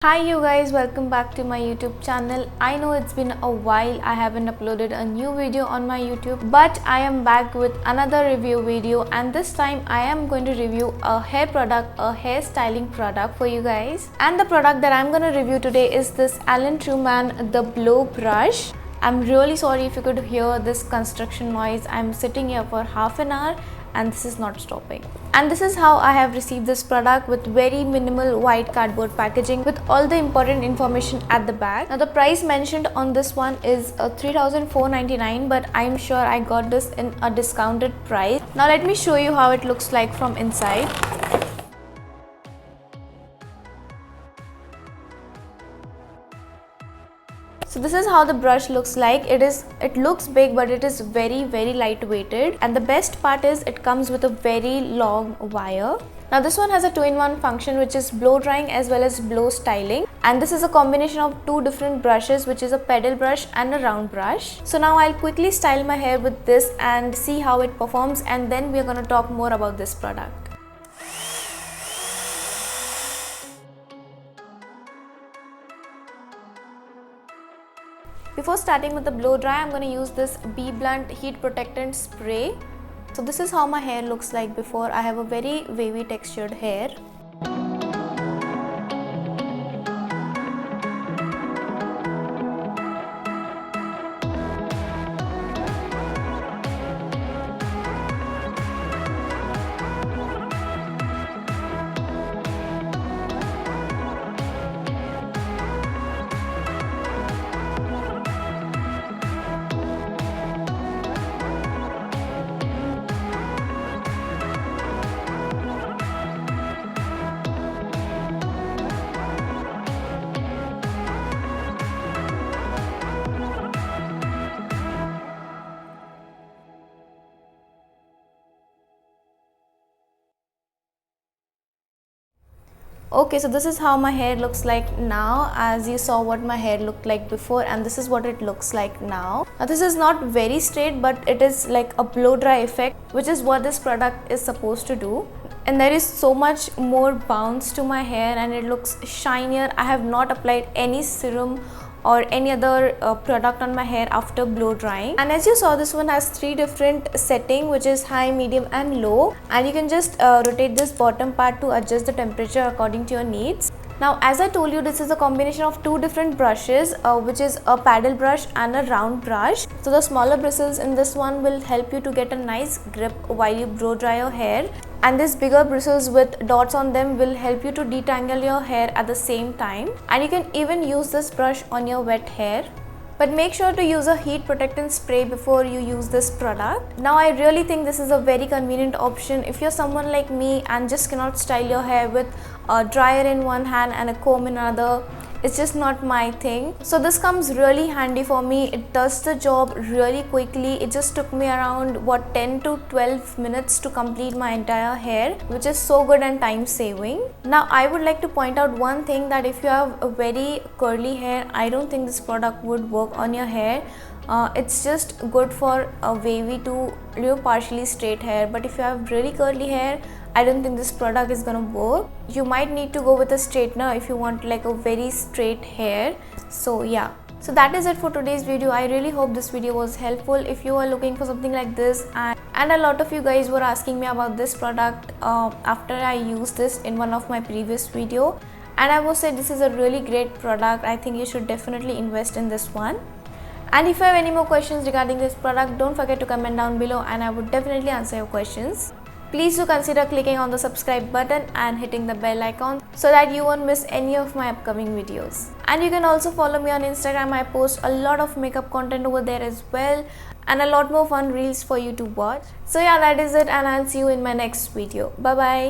Hi you guys, welcome back to my YouTube channel. I know it's been a while I haven't uploaded a new video on my YouTube, but I am back with another review video, and this time I am going to review a hair product, a hair styling product for you guys. And the product that I'm going to review today is this Truman The Blow Brush. I'm really sorry if you could hear this construction noise. I'm sitting here for half an hour and this is not stopping. And this is how I have received this product, with very minimal white cardboard packaging with all the important information at the back. Now the price mentioned on this one is $3,499, but I'm sure I got this in a discounted price. Now let me show you how it looks like from inside. So this is how the brush looks like. It looks big, but it is very lightweighted, and the best part is it comes with a very long wire. Now this one has a 2-in-1 function, which is blow drying as well as blow styling, and this is a combination of two different brushes, which is a pedal brush and a round brush. So now I'll quickly style my hair with this and see how it performs, and then we're going to talk more about this product. Before starting with the blow dry, I'm going to use this Bee Blunt heat protectant spray. So this is how my hair looks like before. I have a very wavy textured hair. Okay, so this is how my hair looks like now, as you saw what my hair looked like before, and this is what it looks like now. Now this is not very straight, but it is like a blow dry effect, which is what this product is supposed to do. And there is so much more bounce to my hair and it looks shinier. I have not applied any serum or any other product on my hair after blow drying. And as you saw, this one has 3 different settings, which is high, medium and low, and you can just rotate this bottom part to adjust the temperature according to your needs. Now as I told you, this is a combination of 2 different brushes, which is a paddle brush and a round brush. So the smaller bristles in this one will help you to get a nice grip while you blow dry your hair, and these bigger bristles with dots on them will help you to detangle your hair at the same time. And you can even use this brush on your wet hair, but make sure to use a heat protectant spray before you use this product. Now I really think this is a very convenient option if you're someone like me and just cannot style your hair with a dryer in one hand and a comb in another. It's just not my thing. So this comes really handy for me. It does the job really quickly. It just took me around 10 to 12 minutes to complete my entire hair, which is so good and time saving. Now I would like to point out one thing, that if you have a very curly hair, I don't think this product would work on your hair. It's just good for a wavy to partially straight hair, but if you have really curly hair, I don't think this product is gonna work. You might need to go with a straightener if you want like a very straight hair. So yeah, so that is it for today's video. I really hope this video was helpful if you are looking for something like this, and a lot of you guys were asking me about this product after I used this in one of my previous video, and I would say this is a really great product. I think you should definitely invest in this one. And if you have any more questions regarding this product, don't forget to comment down below and I would definitely answer your questions. Please do consider clicking on the subscribe button and hitting the bell icon so that you won't miss any of my upcoming videos. And you can also follow me on Instagram. I post a lot of makeup content over there as well, and a lot more fun reels for you to watch. So yeah, that is it, and I'll see you in my next video. Bye bye.